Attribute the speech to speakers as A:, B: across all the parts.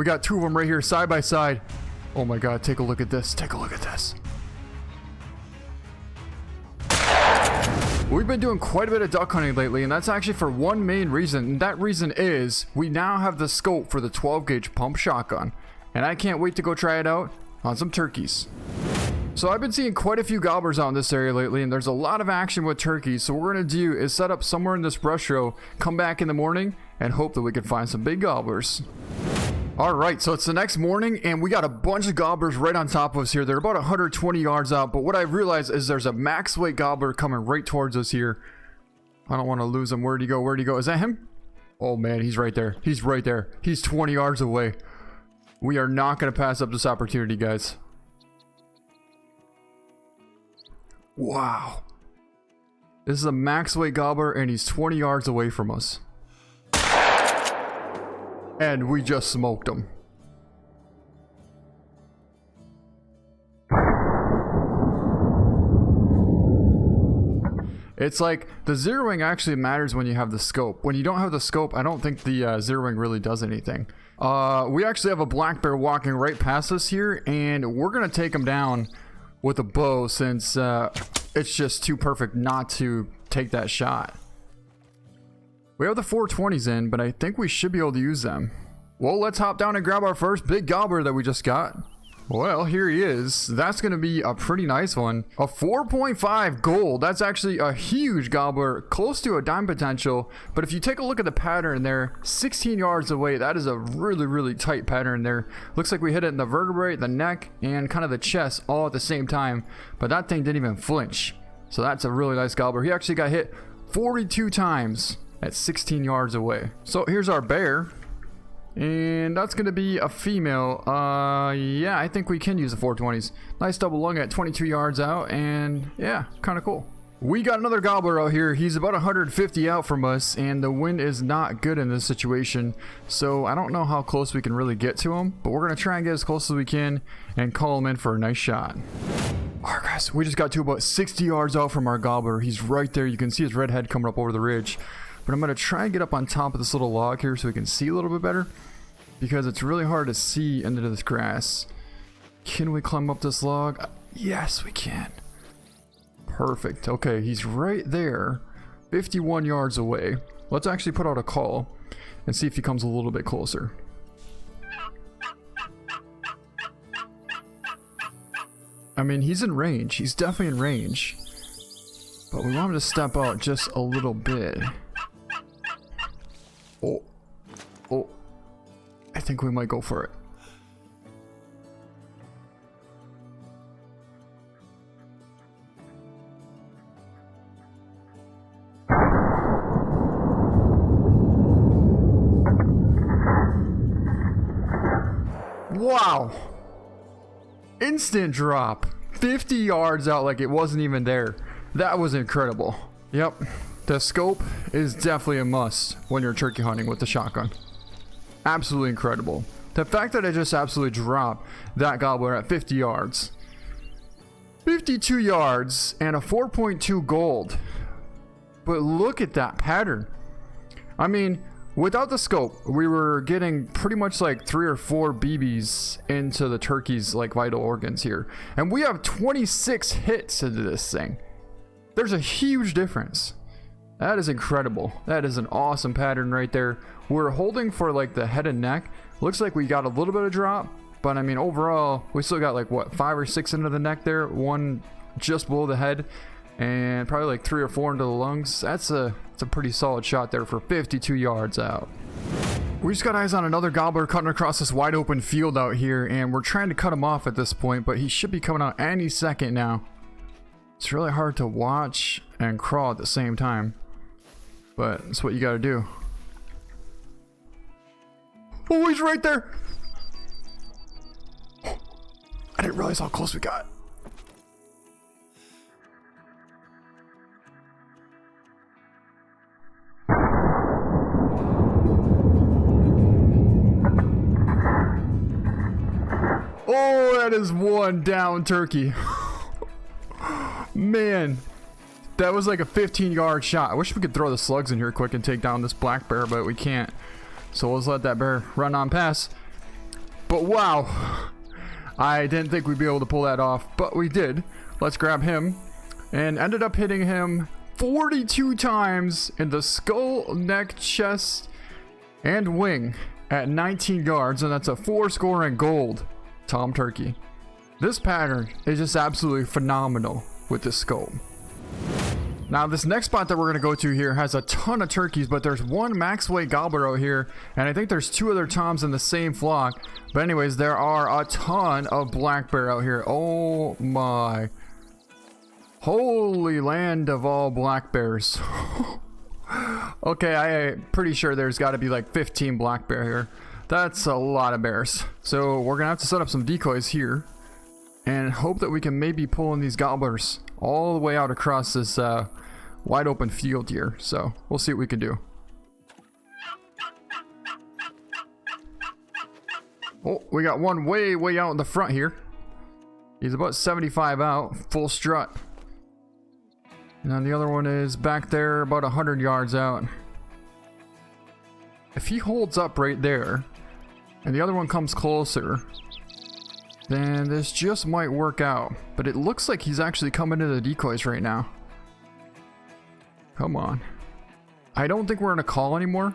A: We got two of them right here side by side. Oh my god, take a look at this. Take a look at this. We've been doing quite a bit of duck hunting lately, and that's actually for one main reason. And that reason is we now have the scope for the 12 gauge pump shotgun. And I can't wait to go try it out on some turkeys. So I've been seeing quite a few gobblers out in this area lately, and there's a lot of action with turkeys. So what we're going to do is set up somewhere in this brush row, come back in the morning, and hope that we can find some big gobblers. Alright, so it's the next morning, and we got a bunch of gobblers right on top of us here. They're about 120 yards out, but what I realized is there's a max weight gobbler coming right towards us here. I don't want to lose him. Where'd he go? Where'd he go? Is that him? Oh man, he's right there. He's right there. He's 20 yards away. We are not going to pass up this opportunity, guys. Wow. This is a max weight gobbler, and he's 20 yards away from us. And we just smoked him. It's like the zeroing actually matters when you have the scope. When you don't have the scope, I don't think the zeroing really does anything. We actually have a black bear walking right past us here, and we're gonna take him down with a bow since it's just too perfect not to take that shot. We have the 420s in, but I think we should be able to use them. Well, let's hop down and grab our first big gobbler that we just got. Well, here he is. That's going to be a pretty nice one. A 4.5 gold. That's actually a huge gobbler, close to a dime potential. But if you take a look at the pattern there, 16 yards away, that is a really, really tight pattern there. Looks like we hit it in the vertebrae, the neck, and kind of the chest all at the same time. But that thing didn't even flinch. So that's a really nice gobbler. He actually got hit 42 times at 16 yards away. So here's our bear. And that's going to be a female. Yeah, I think we can use the 420s. Nice double lung at 22 yards out, and yeah, kind of cool. We got another gobbler out here. He's about 150 out from us, and the wind is not good in this situation. So I don't know how close we can really get to him, but we're going to try and get as close as we can and call him in for a nice shot. Alright guys, we just got to about 60 yards out from our gobbler. He's right there. You can see his red head coming up over the ridge. But I'm going to try and get up on top of this little log here so we can see a little bit better, because it's really hard to see into this grass. Can we climb up this log? Yes, we can. Perfect. Okay, he's right there, 51 yards away. Let's actually put out a call and see if he comes a little bit closer. I mean, he's in range. He's definitely in range. But we want him to step out just a little bit. Oh, I think we might go for it. Wow. Instant drop. 50 yards out like it wasn't even there. That was incredible. Yep. The scope is definitely a must when you're turkey hunting with the shotgun. Absolutely incredible. The fact that I just absolutely dropped that gobbler at 50 yards. 52 yards and a 4.2 gold. But look at that pattern. I mean, without the scope, we were getting pretty much like 3 or 4 BBs into the turkey's like vital organs here. And we have 26 hits into this thing. There's a huge difference. That is incredible. That is an awesome pattern right there. We're holding for like the head and neck. Looks like we got a little bit of drop, but I mean overall we still got like what, 5 or 6 into the neck there, 1 just below the head, and probably like 3 or 4 into the lungs. That's a pretty solid shot there for 52 yards out. We just got eyes on another gobbler cutting across this wide open field out here, and we're trying to cut him off at this point, but he should be coming out any second now. It's really hard to watch and crawl at the same time, but it's what you gotta do. Oh, he's right there! I didn't realize how close we got. Oh, that is one down turkey. Man, that was like a 15-yard shot. I wish we could throw the slugs in here quick and take down this black bear, but we can't. So let's let that bear run on past. But wow, I didn't think we'd be able to pull that off, but we did. Let's grab him, and ended up hitting him 42 times in the skull, neck, chest, and wing at 19 guards, and that's a 4 score in gold. Tom Turkey. This pattern is just absolutely phenomenal with this scope. Now this next spot that we're going to go to here has a ton of turkeys, but there's one max weight gobbler out here, and I think there's 2 other toms in the same flock. But anyways, there are a ton of black bear out here. Oh my holy land of all black bears. Okay, I'm pretty sure there's got to be like 15 black bear here. That's a lot of bears. So we're gonna have to set up some decoys here and hope that we can maybe pull in these gobblers all the way out across this wide open field here. So we'll see what we can do. Oh, we got one way out in the front here. He's about 75 out, full strut. And then the other one is back there about 100 yards out. If he holds up right there and the other one comes closer, then this just might work out. But it looks like he's actually coming to the decoys right now. Come on. I don't think we're gonna call anymore.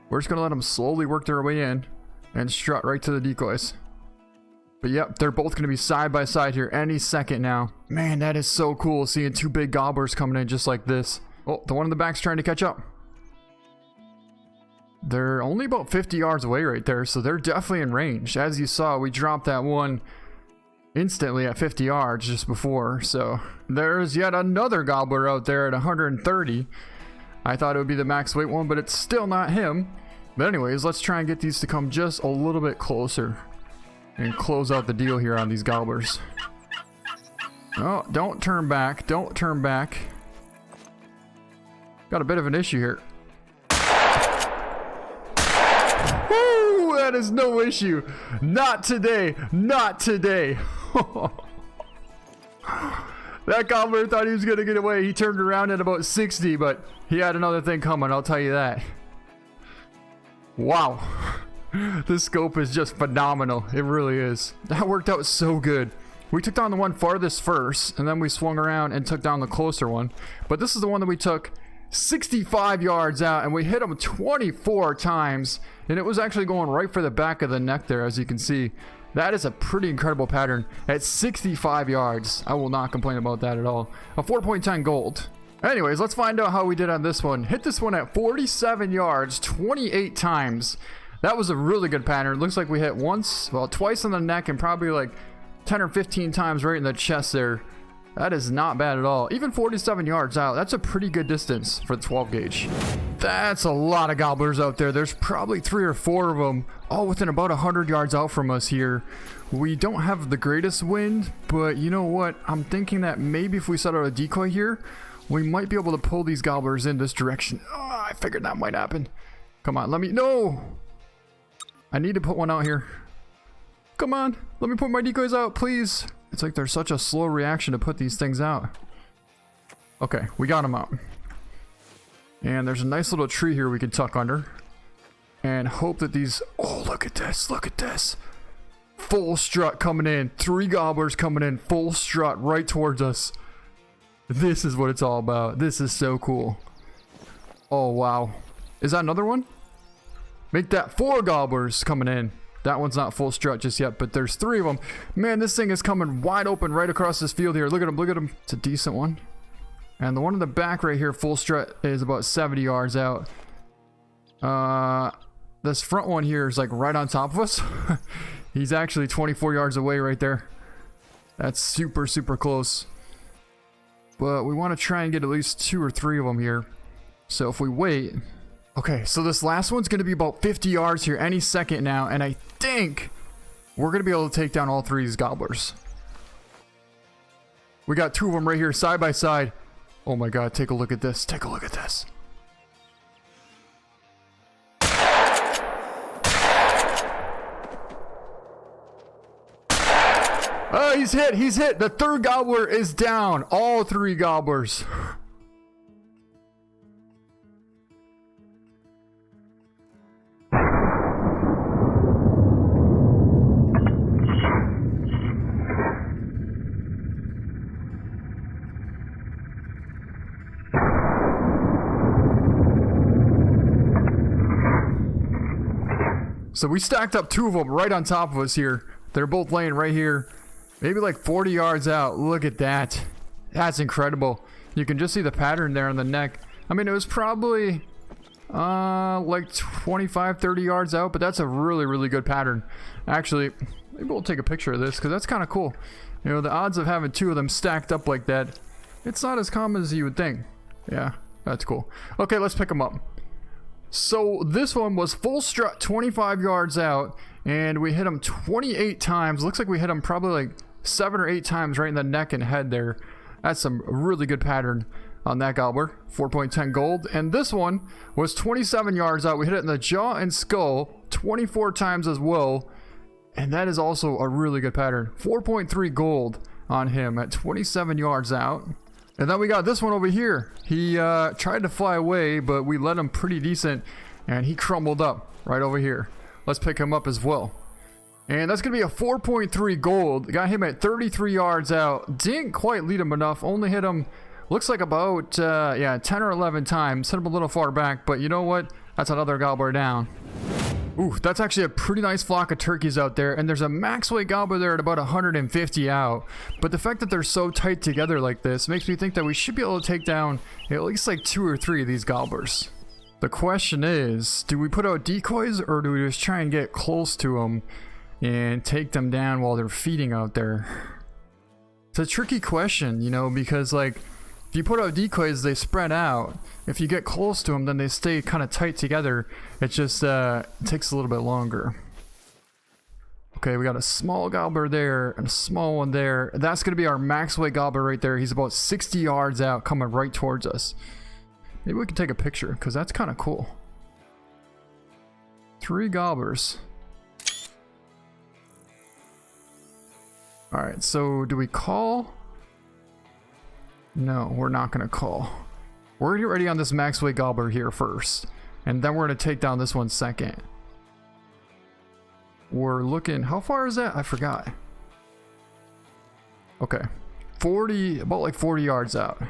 A: We're just gonna let them slowly work their way in and strut right to the decoys. But yep, they're both gonna be side by side here any second now. Man, that is so cool seeing 2 big gobblers coming in just like this. Oh, the one in the back's trying to catch up. They're only about 50 yards away right there, so they're definitely in range. As you saw, we dropped that one instantly at 50 yards just before. So there's yet another gobbler out there at 130. I thought it would be the max weight one, but it's still not him. But anyways, let's try and get these to come just a little bit closer and close out the deal here on these gobblers. Oh, don't turn back. Don't turn back. Got a bit of an issue here. Woo! That is no issue. Not today. Not today. That gobbler thought he was going to get away. He turned around at about 60, but he had another thing coming, I'll tell you that. Wow. This scope is just phenomenal. It really is. That worked out so good. We took down the one farthest first, and then we swung around and took down the closer one. But this is the one that we took 65 yards out, and we hit him 24 times. And it was actually going right for the back of the neck there, as you can see. That is a pretty incredible pattern at 65 yards. I will not complain about that at all. A 4.10 gold. Anyways, let's find out how we did on this one. Hit this one at 47 yards, 28 times. That was a really good pattern. Looks like we hit once, well, twice on the neck and probably like 10 or 15 times right in the chest there. That is not bad at all. Even 47 yards out, that's a pretty good distance for the 12 gauge. That's a lot of gobblers out there. There's probably 3 or 4 of them, all within about 100 yards out from us here. We don't have the greatest wind, but you know what? I'm thinking that maybe if we set out a decoy here, we might be able to pull these gobblers in this direction. Oh, I figured that might happen. Come on, let me, no! I need to put one out here. Come on, let me put my decoys out, please. It's like there's such a slow reaction to put these things out. Okay, we got them out. And there's a nice little tree here we can tuck under. And hope that these, oh, look at this, look at this. Full strut coming in, 3 gobblers coming in, full strut right towards us. This is what it's all about. This is so cool. Oh, wow. Is that another one? Make that 4 gobblers coming in. That one's not full strut just yet, but there's 3 of them. Man, this thing is coming wide open right across this field here. Look at him, look at him. It's a decent one. And the one in the back right here, full strut, is about 70 yards out. This front one here is like right on top of us. He's actually 24 yards away right there. That's super, super close. But we want to try and get at least 2 or 3 of them here. So if we wait... Okay, so this last one's going to be about 50 yards here any second now, and I think we're going to be able to take down all 3 of these gobblers. We got 2 of them right here side by side. Oh my god, take a look at this. Take a look at this. Oh, he's hit. He's hit. The 3rd gobbler is down. All 3 gobblers. So we stacked up 2 of them right on top of us here. They're both laying right here. Maybe like 40 yards out. Look at that. That's incredible. You can just see the pattern there on the neck. I mean, it was probably like 25, 30 yards out, but that's a really, really good pattern. Actually, maybe we'll take a picture of this because that's kind of cool. You know, the odds of having 2 of them stacked up like that, it's not as common as you would think. Yeah, that's cool. Okay, let's pick them up. So this one was full strut 25 yards out, and we hit him 28 times. Looks like we hit him probably like 7 or 8 times right in the neck and head there. That's some really good pattern on that gobbler. 4.10 gold. And this one was 27 yards out. We hit it in the jaw and skull 24 times as well. And that is also a really good pattern. 4.3 gold on him at 27 yards out. And then we got this one over here. He tried to fly away, but we let him pretty decent, and he crumbled up right over here. Let's pick him up as well. And that's going to be a 4.3 gold. Got him at 33 yards out. Didn't quite lead him enough. Only hit him, looks like about, 10 or 11 times. Hit him a little far back, but you know what? That's another gobbler down. Ooh, that's actually a pretty nice flock of turkeys out there, and there's a max weight gobbler there at about 150 out. But the fact that they're so tight together like this makes me think that we should be able to take down at least like 2 or 3 of these gobblers. The question is, do we put out decoys or do we just try and get close to them and take them down while they're feeding out there? It's a tricky question, you know, because like if you put out decoys, they spread out. If you get close to them, then they stay kind of tight together. It just takes a little bit longer. Okay, we got a small gobbler there and a small one there. That's going to be our max weight gobbler right there. He's about 60 yards out, coming right towards us. Maybe we can take a picture because that's kind of cool. 3 gobblers. Alright, so do we call? No, we're not going to call. We're going to get ready on this max weight gobbler here first. And then we're going to take down this one second. We're looking... How far is that? I forgot. Okay. 40... About like 40 yards out.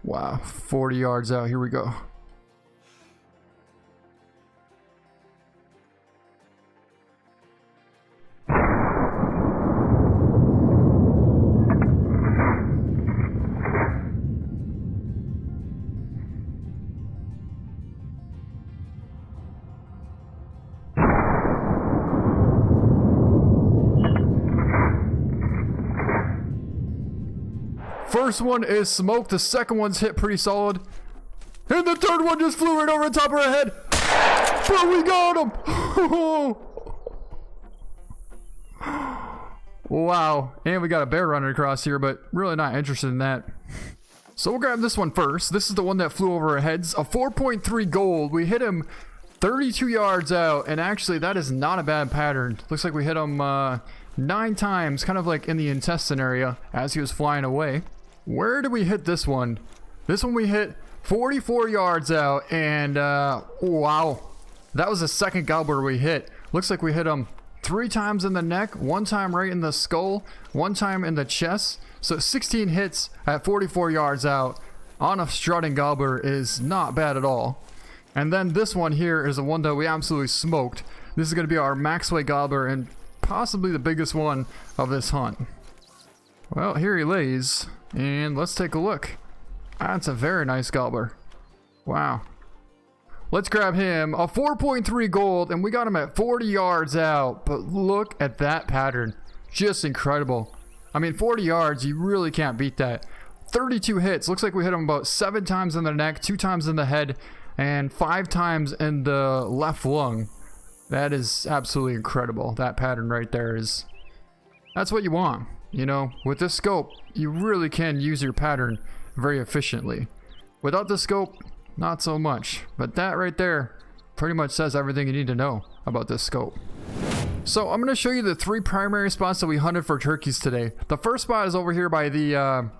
A: Wow. 40 yards out. Here we go. First one is smoked, the second one's hit pretty solid, and the third one just flew right over the top of our head. But we got him! Wow, and we got a bear running across here, but really not interested in that. So we'll grab this one first. This is the one that flew over our heads. A 4.3 gold. We hit him 32 yards out, and actually that is not a bad pattern. Looks like we hit him 9 times, kind of like in the intestine area as he was flying away. Where did we hit this one? This one we hit 44 yards out, and wow, that was the second gobbler we hit. Looks like we hit him 3 times in the neck, 1 time right in the skull, 1 time in the chest. So 16 hits at 44 yards out on a strutting gobbler is not bad at all. And then this one here is the one that we absolutely smoked. This is going to be our max weight gobbler and possibly the biggest one of this hunt. Well, here he lays, and let's take a look. That's a very nice gobbler. Wow. Let's grab him. A 4.3 gold, and we got him at 40 yards out. But look at that pattern. Just incredible. I mean, 40 yards, you really can't beat that. 32 hits. Looks like we hit him about 7 times in the neck, 2 times in the head, and 5 times in the left lung. That is absolutely incredible. That pattern right there is... That's what you want. You know, with this scope, you really can use your pattern very efficiently. Without the scope, not so much. But that right there pretty much says everything you need to know about this scope. So I'm going to show you the 3 primary spots that we hunted for turkeys today. The first spot is over here by the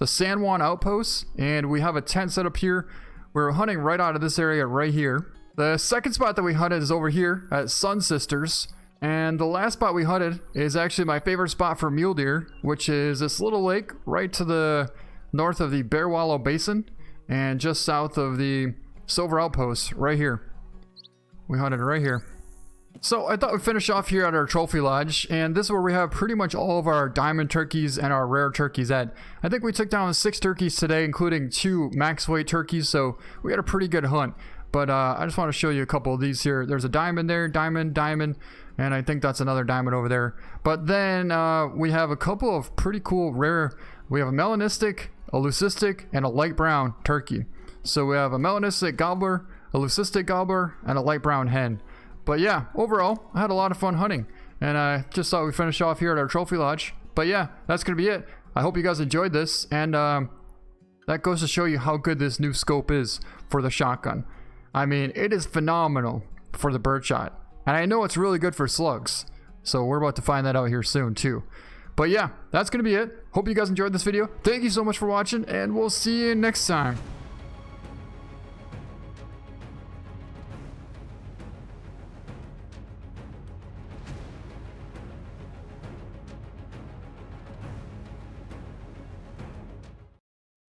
A: San Juan outpost, and we have a tent set up here. We're hunting right out of this area right here. The second spot that we hunted is over here at Sun Sisters. And the last spot we hunted is actually my favorite spot for mule deer, which is this little lake right to the north of the Bear Wallow Basin and just south of the silver outpost right here. We hunted right here. So I thought we'd finish off here at our trophy lodge, and this is where we have pretty much all of our diamond turkeys and our rare turkeys at. I think we took down 6 turkeys today, including 2 max weight turkeys, so we had a pretty good hunt. But I just want to show you a couple of these here. There's a diamond there, diamond, and I think that's another diamond over there. But then we have a couple of pretty cool rare. We have a melanistic, a leucistic, and a light brown turkey. So we have a melanistic gobbler, a leucistic gobbler, and a light brown hen. But yeah, overall, I had a lot of fun hunting. And I just thought we'd finish off here at our trophy lodge. But yeah, that's going to be it. I hope you guys enjoyed this. And that goes to show you how good this new scope is for the shotgun. I mean, it is phenomenal for the birdshot. And I know it's really good for slugs. So we're about to find that out here soon too. But yeah, that's going to be it. Hope you guys enjoyed this video. Thank you so much for watching, and we'll see you next time.